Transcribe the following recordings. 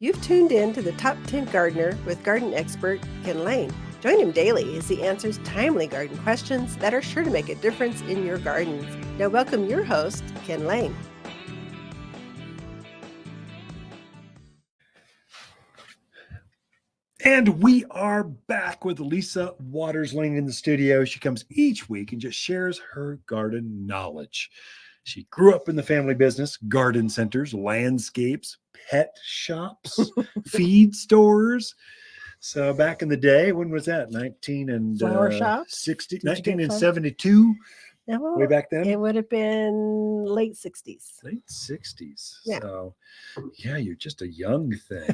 You've tuned in to the Top 10 Gardener with garden expert Ken Lain. Join him daily as he answers timely garden questions that are sure to make a difference in your gardens. Now, welcome your host, Ken Lain. And we are back with Lisa Waters-Lane in the studio. She comes each week and just shares her garden knowledge. She grew up in the family business, garden centers, landscapes, pet shops, feed stores. So back in the day, when was that? Flower shops? 1972? Yeah, well, way back then? It would have been late 60s. Late 60s. Yeah. So, yeah, you're just a young thing.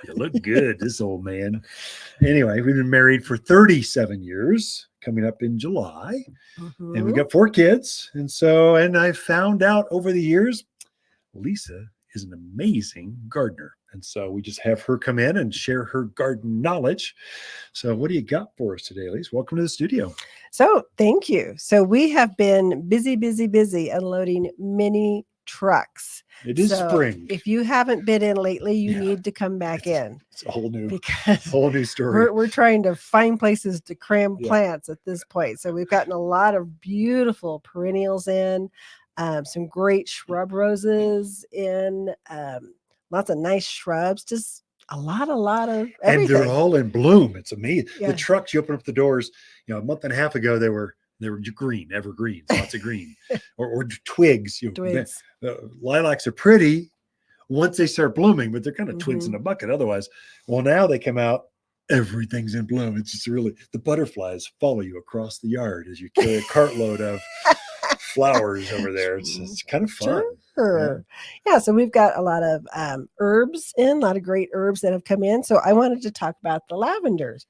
You look good, this old man. Anyway, we've been married for 37 years, coming up in July. And we got 4 kids. And I found out over the years, Lisa is an amazing gardener. And so we just have her come in and share her garden knowledge. So what do you got for us today, Lisa? Welcome to the studio. So thank you. So we have been busy unloading many trucks. It is spring. If you haven't been in lately, you need to come back in. It's a whole new Because story. we're trying to find places to cram plants at this point. So we've gotten a lot of beautiful perennials in, some great shrub roses in, lots of nice shrubs, just a lot of everything. And they're all in bloom. It's amazing. Yeah. The trucks, you open up the doors, a month and a half ago, they were green, evergreens, lots of green, or twigs. Twigs. Lilacs are pretty once they start blooming, but they're kind of twigs in a bucket otherwise. Well, now they come out, everything's in bloom. It's just really, the butterflies follow you across the yard as you carry a cartload of flowers over there. It's kind of fun. Sure. Yeah, so we've got a lot of herbs in, a lot of great herbs that have come in. So I wanted to talk about the lavenders,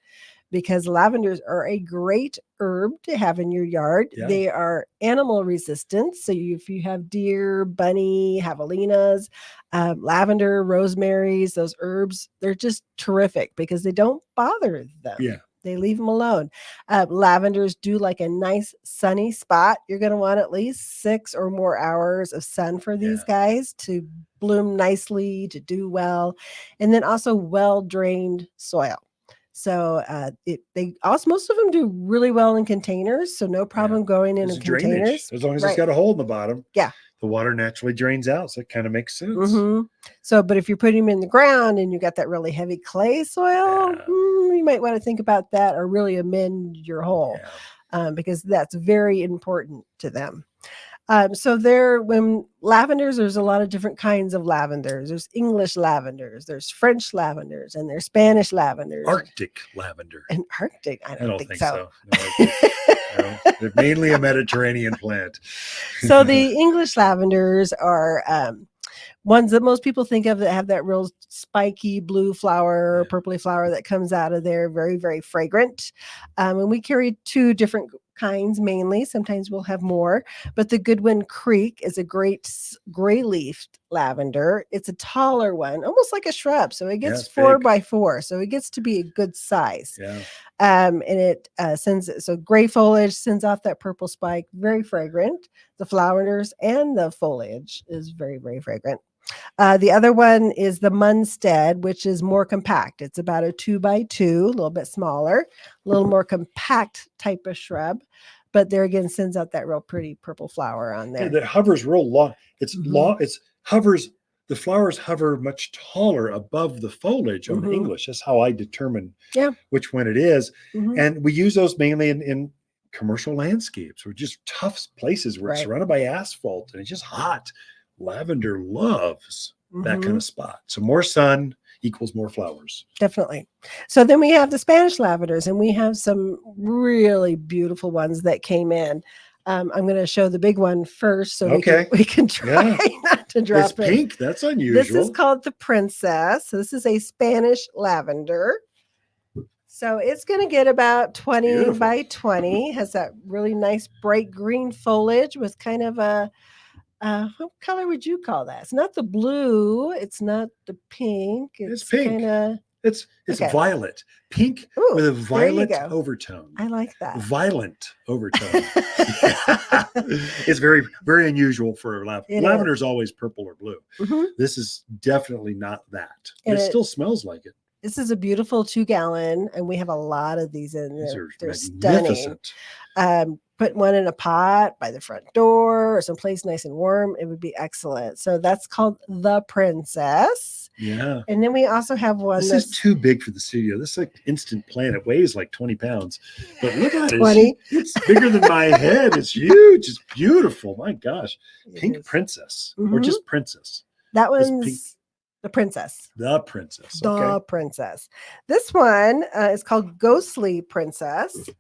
because lavenders are a great herb to have in your yard. Yeah. They are animal resistant. So if you have deer, bunny, javelinas, lavender, rosemaries, those herbs, they're just terrific because they don't bother them. Yeah. They leave them alone. Lavenders do like a nice sunny spot. You're going to want at least 6 or more hours of sun for these guys to bloom nicely, to do well. And then also well-drained soil. So most of them do really well in containers. So no problem going in containers. Drainage, as long as it's got a hole in the bottom. Yeah. The water naturally drains out. So it kind of makes sense. Mm-hmm. So, but if you're putting them in the ground and you got that really heavy clay soil, you might want to think about that or really amend your hole because that's very important to them. When lavenders, there's a lot of different kinds of lavenders. There's English lavenders, there's French lavenders, and there's Spanish lavenders. Arctic lavender. And Arctic, I don't think so. No, they're mainly a Mediterranean plant. So the English lavenders are ones that most people think of that have that real spiky blue flower, purpley flower that comes out of there, very, very fragrant. And we carry 2 different kinds mainly. Sometimes we'll have more, but the Goodwin Creek is a great gray-leafed lavender. It's a taller one, almost like a shrub. So it gets 4 by 4. So it gets to be a good size. Yeah. And it gray foliage sends off that purple spike, very fragrant. The flowers and the foliage is very, very fragrant. The other one is the Munstead, which is more compact. It's about a 2 by 2, a little bit smaller, a little more compact type of shrub. But there again, sends out that real pretty purple flower on there. That hovers real long. It's long. The flowers hover much taller above the foliage on the English. That's how I determine which one it is. And we use those mainly in commercial landscapes or just tough places where it's surrounded by asphalt and it's just hot. Lavender loves that kind of spot. So more sun equals more flowers. Definitely. So then we have the Spanish lavenders, and we have some really beautiful ones that came in. I'm going to show the big one first so we can try not to drop it. It's pink. That's unusual. This is called the Princess. So this is a Spanish lavender. So it's going to get about 20 by 20. Has that really nice bright green foliage with kind of a what color would you call that? It's not the blue. It's not the pink. It's pink. It's Okay. violet, pink Ooh, with a there you violet go. overtone. I like that. Violent overtone. It's very, very unusual for lavender. Lavender is always purple or blue. Mhm. This is definitely not that. But And it still smells like it. This is a beautiful 2-gallon, and we have a lot of these in These there. are They're magnificent. stunning. Put one in a pot by the front door or someplace nice and warm. It would be excellent. So that's called the Princess. Yeah. And then we also have one This is too big for the studio. This is like instant plant. It weighs like 20 pounds. But look at it. 20. It's bigger than my head. It's huge. It's beautiful. My gosh. Pink Princess. Or just Princess. That one's the Princess. The Princess. The Okay. Princess. This one is called Ghostly Princess.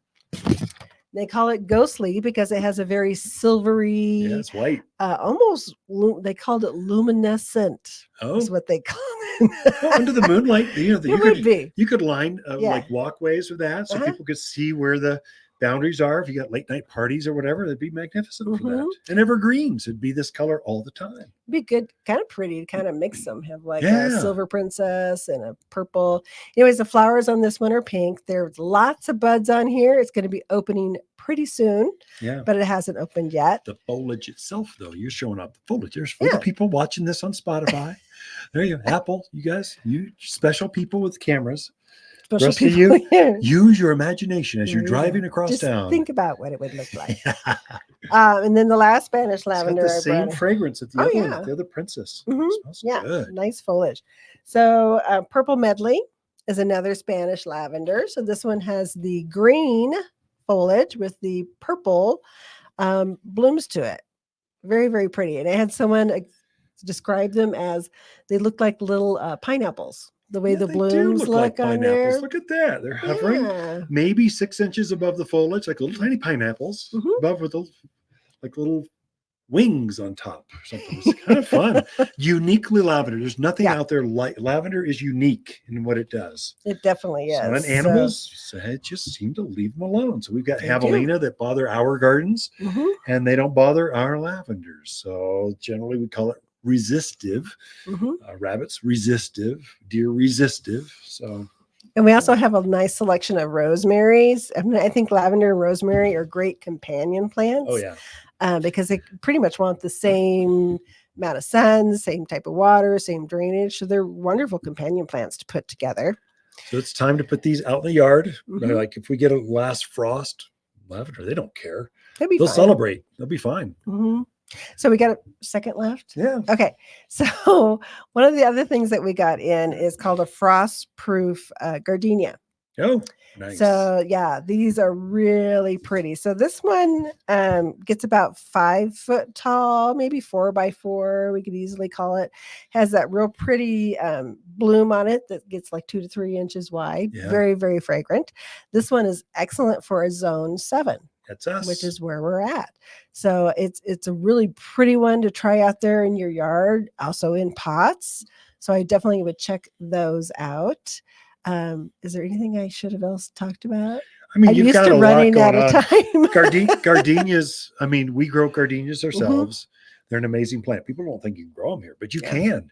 They call it ghostly because it has a very silvery, it's white. Almost, they called it luminescent. Is what they call it. Well, under the moonlight, you could line like walkways with that, so people could see where the boundaries are. If you got late night parties or whatever, that'd be magnificent for that. And evergreens, it'd be this color all the time. It'd be good, kind of pretty to kind of mix them. Have like a silver princess and a purple. Anyways, the flowers on this one are pink. There's lots of buds on here. It's going to be opening pretty soon. Yeah, but it hasn't opened yet. The foliage itself, though, you're showing up the foliage. There's for the people watching this on Spotify. There you go. Apple, you guys, you special people with cameras. Rest of you, use your imagination as you're driving across town. Think about what it would look like. And then the last Spanish lavender. It's got the same fragrance at the other one. They're the Princess. Smells good. Nice foliage. So Purple Medley is another Spanish lavender. So this one has the green foliage with the purple blooms to it. Very, very pretty. And I had someone describe them as they look like little pineapples. The way the blooms look on there. Look at that. They're hovering maybe 6 inches above the foliage, like little tiny pineapples above with like little wings on top or something. It's kind of fun. Uniquely lavender. There's nothing out there like lavender is unique in what it does. It definitely is. So, and animals just seem to leave them alone. So we've got javelina that bother our gardens and they don't bother our lavenders. So generally we call it resistive. Rabbits resistive, deer resistive. So, and we also have a nice selection of rosemaries. I mean, I think lavender and rosemary are great companion plants. Oh yeah, because they pretty much want the same amount of sun, same type of water, same drainage. So they're wonderful companion plants to put together. So it's time to put these out in the yard. Like if we get a last frost, lavender, they don't care. They'll celebrate. They'll be fine. So we got a second left? Yeah. Okay. So one of the other things that we got in is called a frost-proof gardenia. Oh, nice. So yeah, these are really pretty. So this one gets about 5 foot tall, maybe 4 by 4. We could easily call it. Has that real pretty bloom on it that gets like 2 to 3 inches wide. Yeah. Very, very fragrant. This one is excellent for a zone 7. That's us. Which is where we're at. So it's a really pretty one to try out there in your yard, also in pots. So I definitely would check those out. Is there anything I should have else talked about? I mean, you've got a lot going on. Time. Gardenias. I mean, we grow gardenias ourselves. They're an amazing plant. People don't think you can grow them here, but you can.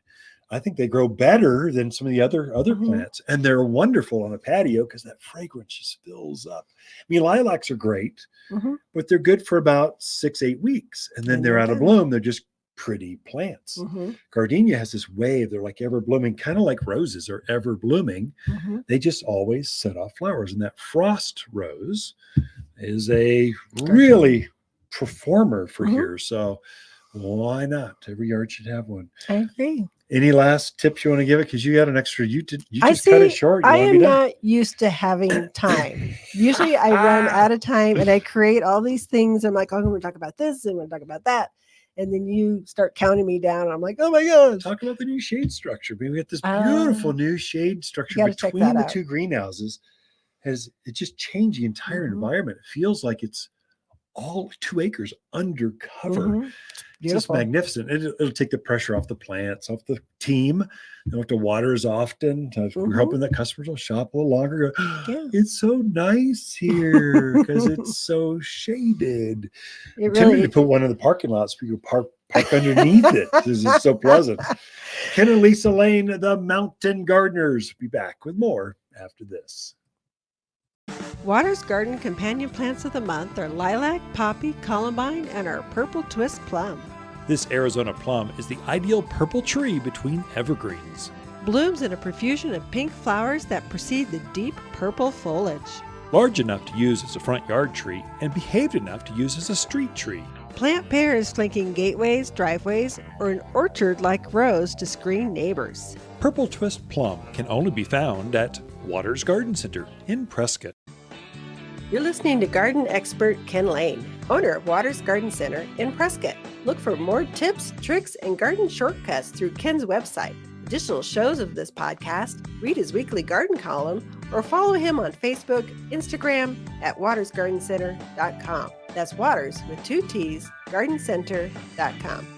I think they grow better than some of the other plants, and they're wonderful on a patio because that fragrance just fills up. I mean, lilacs are great, but they're good for about 6-8 weeks, and then they're out of bloom. They're just pretty plants. Gardenia has this wave. They're like ever blooming, kind of like roses are ever blooming. They just always set off flowers, and that frost rose is a really performer for here. So why not? Every yard should have one. I agree. Any last tips you want to give it? Because you got an extra. You just cut it short. I am not used to having time. Usually I run out of time and I create all these things. I'm like, oh, I'm going to talk about this and I'm going to talk about that. And then you start counting me down. I'm like, oh my gosh. Talk about the new shade structure. We got this beautiful new shade structure between the two greenhouses. It just changed the entire environment. It feels like it's all 2 acres undercover. It's just magnificent. It'll take the pressure off the plants, off the team. They don't have to water as often. We're hoping that customers will shop a little longer. It's so nice here because it's so shaded. It's tempting to put one in the parking lots. We could park park underneath it. This is so pleasant. Ken and Lisa Lain, the Mountain Gardeners. Be back with more after this. Water's Garden companion plants of the month are lilac, poppy, columbine, and our purple twist plum. This Arizona plum is the ideal purple tree between evergreens. Blooms in a profusion of pink flowers that precede the deep purple foliage. Large enough to use as a front yard tree and behaved enough to use as a street tree. Plant pairs flanking gateways, driveways, or an orchard like rows to screen neighbors. Purple twist plum can only be found at Waters Garden Center in Prescott. You're listening to garden expert Ken Lain, owner of Waters Garden Center in Prescott. Look for more tips, tricks, and garden shortcuts through Ken's website. Additional shows of this podcast, read his weekly garden column, or follow him on Facebook, Instagram at watersgardencenter.com. That's Waters with 2 T's, gardencenter.com.